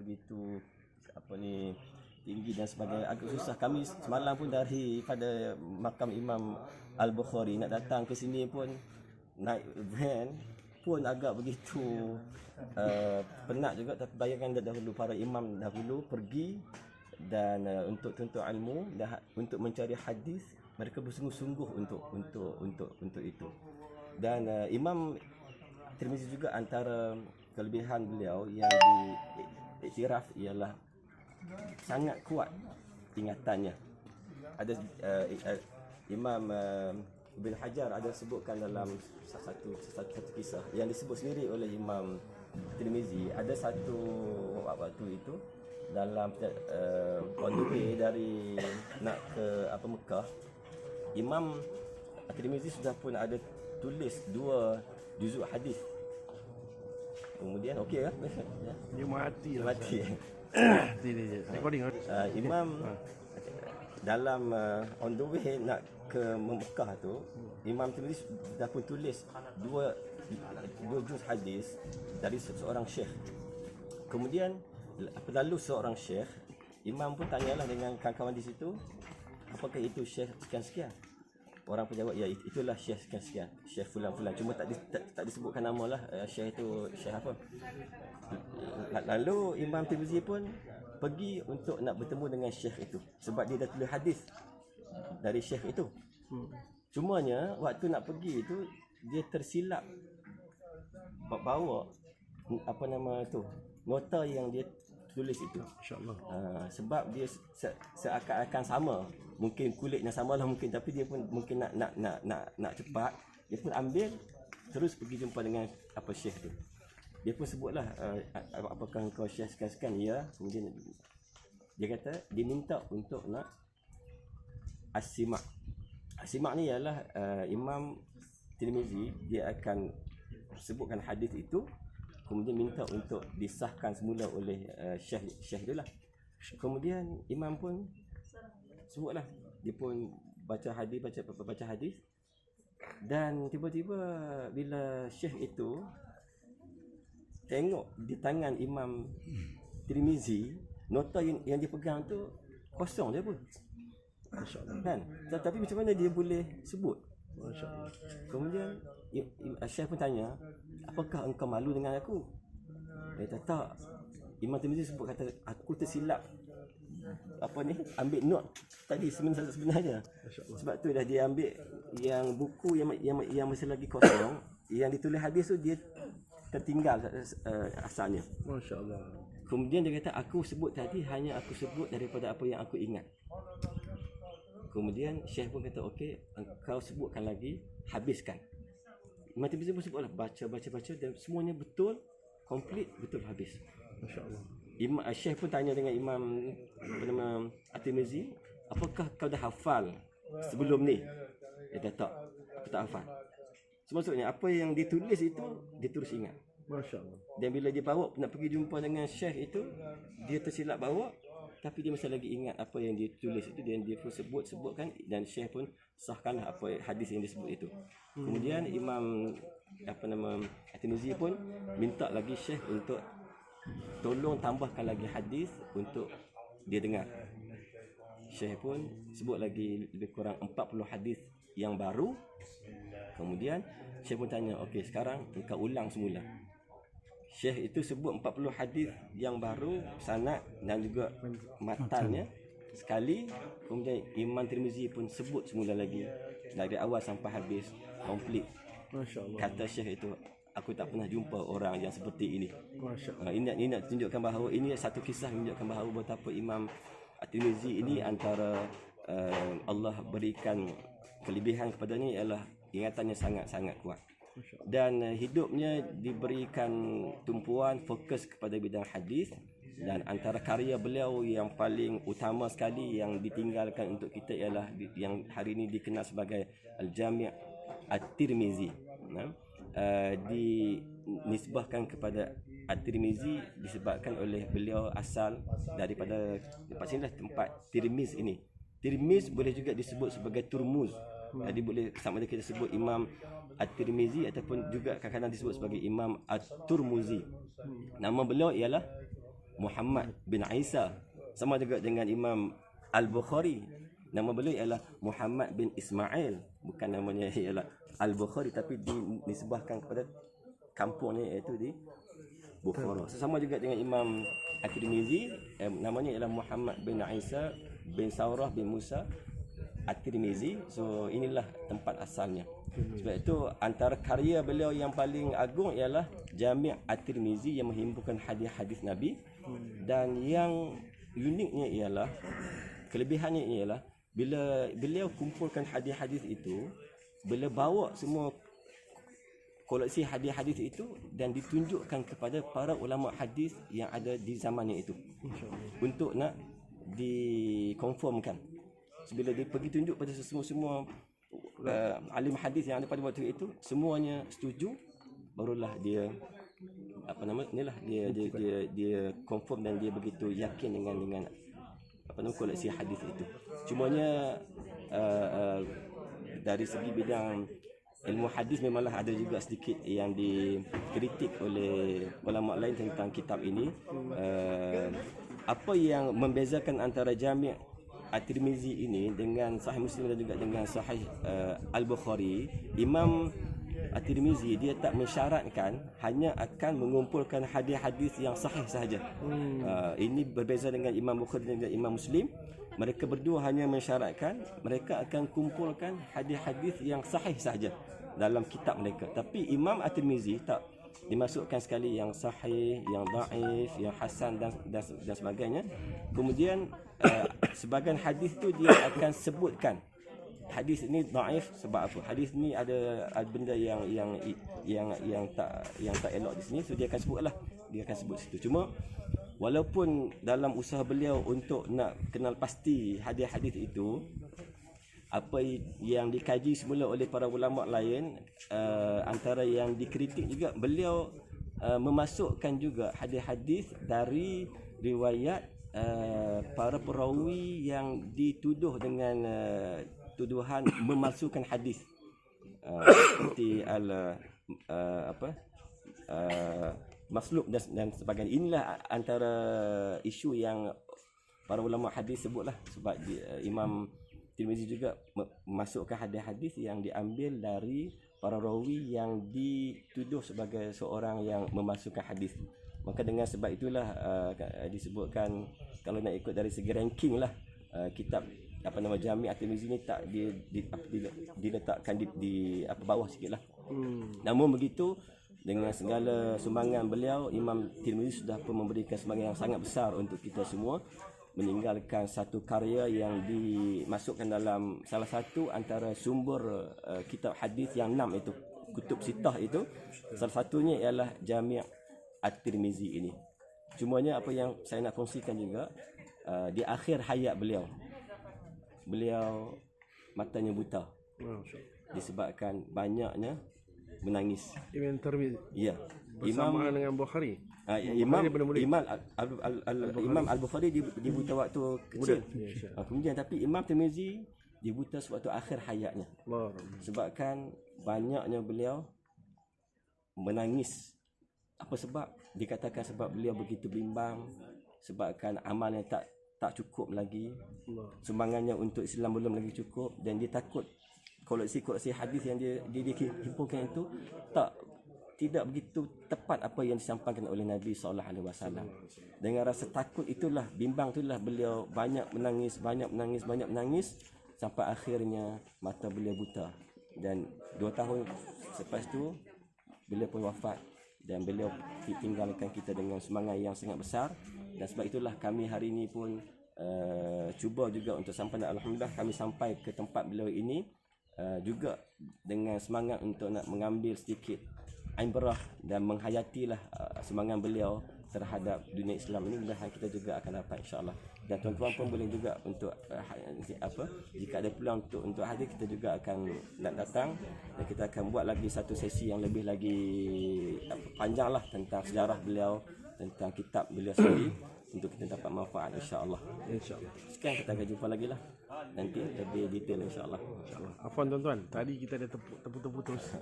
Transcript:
begitu tinggi dan sebagainya, agak susah. Kami semalam pun daripada makam Imam Al-Bukhari nak datang ke sini pun naik van pun agak begitu penat juga. Tapi bayangkan dahulu para imam dahulu pergi dan untuk tuntut ilmu, untuk mencari hadis, mereka bersungguh-sungguh untuk itu. Dan Imam Tirmizi juga antara kelebihan beliau yang diiktiraf ialah sangat kuat ingatannya. Ada Imam Ibn Hajar ada sebutkan dalam satu kisah yang disebut sendiri oleh Imam Tirmizi. Ada satu waktu itu dalam on the way dari nak ke Mekah, Imam Tirmizi sudah pun ada tulis 2 juzuk hadis. Kemudian okey kan? Dia mati lah. Mati. Recording. Imam dalam on the way nak ke Mekah tu, Imam Tirmizi dah pun tulis 2 juz hadis dari seorang syekh. Kemudian lalu seorang syekh, Imam pun tanyalah dengan kawan-kawan di situ, apakah itu syekh sekian-sekian? Orang pun jawab, ya itulah syekh sekian-sekian, syekh fulan-fulan. Cuma tak disebutkan nama lah, syekh itu syekh apa. Lalu Imam Tirmizi pun pergi untuk nak bertemu dengan syekh itu, sebab dia dah tulis hadis dari syekh itu. Cumanya waktu nak pergi itu dia tersilap bawa nota yang dia tulis itu. InsyaAllah. Sebab dia seakan-akan sama, mungkin kulitnya sama lah mungkin, tapi dia pun mungkin nak cepat, dia pun ambil terus pergi jumpa dengan syekh tu. Dia pun sebutlah, apakah engkau syekh sekian-sekian? Ya. Kemudian dia kata dia minta untuk nak as-simak. As-simak ni ialah Imam Tirmizi dia akan sebutkan hadis itu, kemudian minta untuk disahkan semula oleh syekh dia lah. Kemudian Imam pun sebutlah, dia pun baca hadis, dan tiba-tiba bila syekh itu tengok di tangan Imam Tirmizi, nota yang dia pegang tu kosong je pun. Kan? Tapi macam mana dia boleh sebut? Kemudian Syekh pun tanya, apakah engkau malu dengan aku? Dia kata tak. Imam Tirmizi sebut kata, aku tersilap ambil note tadi sebenarnya. Sebab tu dah dia ambil yang buku yang masih lagi kosong, yang ditulis hadis tu dia tertinggal asalnya. Masya-Allah. Kemudian dia kata, aku sebut tadi hanya aku sebut daripada apa yang aku ingat. Kemudian Syekh pun kata, okey, engkau sebutkan lagi, habiskan. Imam Tirmizi pun sebutlah, baca dan semuanya betul, komplit, betul habis. Masya-Allah. Syekh pun tanya dengan Imam At-Tirmizi, apakah kau dah hafal sebelum ni? Dia kata tak, aku tak hafal. Maksudnya apa yang ditulis itu dia terus ingat. Masya-Allah. Dan bila dia bawa nak pergi jumpa dengan Syekh itu, dia tersilap bawa, tapi dia masih lagi ingat apa yang dia tulis itu, dan dia pun sebutkan, dan Syekh pun sahkanlah apa hadis yang disebut itu. Kemudian Imam At-Tirmizi pun minta lagi Syekh untuk tolong tambahkan lagi hadis untuk dia dengar. Syekh pun sebut lagi lebih kurang 40 hadis yang baru. Kemudian Syekh pun tanya, okey, sekarang engkau ulang semula. Syekh itu sebut 40 hadis yang baru, sanad dan juga matannya sekali. Kemudian Imam Tirmizi pun sebut semula lagi dari awal sampai habis, komplit. Masya-Allah. Kata Syekh itu, aku tak pernah jumpa orang yang seperti ini. Masya-Allah. Ini nak tunjukkan bahawa ini satu kisah menunjukkan bahawa betapa Imam At-Tirmizi ini antara Allah berikan kelebihan kepadanya ialah ingatannya sangat-sangat kuat. Dan hidupnya diberikan tumpuan fokus kepada bidang hadis, dan antara karya beliau yang paling utama sekali yang ditinggalkan untuk kita ialah yang hari ini dikenal sebagai Al-Jami' At-Tirmizi. Dinisbahkan kepada At-Tirmizi disebabkan oleh beliau asal daripada tempat sinilah, tempat Tirmiz ini. Tirmiz boleh juga disebut sebagai Turmuz. Jadi boleh sama ada kita sebut Imam At-Tirmizi ataupun juga kadang-kadang disebut sebagai Imam At-Turmuzi. Nama beliau ialah Muhammad bin Isa. Sama juga dengan Imam Al-Bukhari. Nama beliau ialah Muhammad bin Ismail. Bukan namanya ialah Al-Bukhari, tapi dinisbahkan kepada kampungnya iaitu di Bukhara. Sama juga dengan Imam At-Tirmizi, namanya ialah Muhammad bin Isa bin Saurah bin Musa At-Tirmizi. So inilah tempat asalnya. Sebab itu antara karya beliau yang paling agung ialah Jami' At-Tirmizi yang menghimpunkan hadis-hadis Nabi. Dan yang uniknya ialah, kelebihannya ialah bila beliau kumpulkan hadis-hadis itu, beliau bawa semua koleksi hadis-hadis itu dan ditunjukkan kepada para ulama hadis yang ada di zamannya itu untuk nak dikonfirmkan. Bila dia pergi tunjuk pada semua alim hadis yang ada pada waktu itu, semuanya setuju, barulah dia dia confirm dan dia begitu yakin dengan koleksi hadis itu. Cumanya dari segi bidang ilmu hadis memanglah ada juga sedikit yang dikritik oleh ulama lain tentang kitab ini. Apa yang membezakan antara Jami' At-Tirmizi ini dengan Sahih Muslim dan juga dengan Sahih Al-Bukhari, Imam At-Tirmizi dia tak mensyaratkan, hanya akan mengumpulkan hadis-hadis yang sahih sahaja. Ini berbeza dengan Imam Bukhari dan Imam Muslim. Mereka berdua hanya mensyaratkan mereka akan kumpulkan hadis-hadis yang sahih sahaja dalam kitab mereka. Tapi Imam At-Tirmizi tak dimasukkan sekali yang sahih, yang dhaif, yang hasan dan sebagainya. Kemudian sebahagian hadis tu dia akan sebutkan hadis ini dhaif sebab apa. Hadis ni ada benda yang tak elok di sini, so dia akan sebutlah. Dia akan sebut situ. Cuma walaupun dalam usaha beliau untuk nak kenal pasti hadis-hadis itu, apa yang dikaji semula oleh para ulama lain, antara yang dikritik juga, beliau memasukkan juga hadis-hadis dari riwayat para perawi yang dituduh dengan tuduhan memalsukan hadis, seperti Maslub dan sebagainya. Inilah antara isu yang para ulama hadis sebutlah. Sebab Imam Tirmizi juga memasukkan hadis-hadis yang diambil dari para rawi yang dituduh sebagai seorang yang memasukkan hadis. Maka dengan sebab itulah disebutkan, kalau nak ikut dari segi ranking lah, kitab Jami' At-Tirmizi ni tak diletakkan di bawah sikitlah. Namun begitu, dengan segala sumbangan beliau, Imam Tirmizi sudah pun memberikan sumbangan yang sangat besar untuk kita semua, meninggalkan satu karya yang dimasukkan dalam salah satu antara sumber kitab hadis yang 6 itu, kutub sitah itu. Salah satunya ialah Jami' At-Tirmizi ini. Cumanya apa yang saya nak kongsikan juga, di akhir hayat beliau matanya buta disebabkan banyaknya menangis. Imam Tirmizi. Ya. Bersamaan dengan Bukhari. Imam Al-Bukhari dia buta waktu kecil. Kemudian tapi Imam Tirmizi dia buta sewaktu akhir hayatnya. Sebabkan banyaknya beliau menangis. Apa sebab? Dikatakan sebab beliau begitu bimbang, sebabkan amalnya tak cukup lagi. Sumbangannya untuk Islam belum lagi cukup, dan dia takut koleksi hadis yang dia himpunkan itu tidak begitu tepat apa yang disampaikan oleh Nabi SAW. Dengan rasa takut itulah, bimbang itulah, beliau banyak menangis sampai akhirnya mata beliau buta. Dan 2 tahun selepas itu beliau pun wafat, dan beliau tinggalkan kita dengan semangat yang sangat besar. Dan sebab itulah kami hari ini pun cuba juga untuk sampai, alhamdulillah kami sampai ke tempat beliau ini, juga dengan semangat untuk nak mengambil sedikit ibrah dan menghayatilah semangat beliau terhadap dunia Islam ini. Mudah-mudahan kita juga akan dapat, insya-Allah. Dan tuan-tuan pun boleh juga untuk jika ada peluang untuk hadir, kita juga akan nak datang, dan kita akan buat lagi satu sesi yang lebih lagi panjanglah tentang sejarah beliau, tentang kitab beliau sendiri, untuk kita dapat manfaat, insya-Allah. Insya-Allah. Sekian, kita akan jumpa lagi lah nanti lebih detail, insya-Allah. Insya-Allah. Afwan tuan-tuan, tadi kita ada terputus.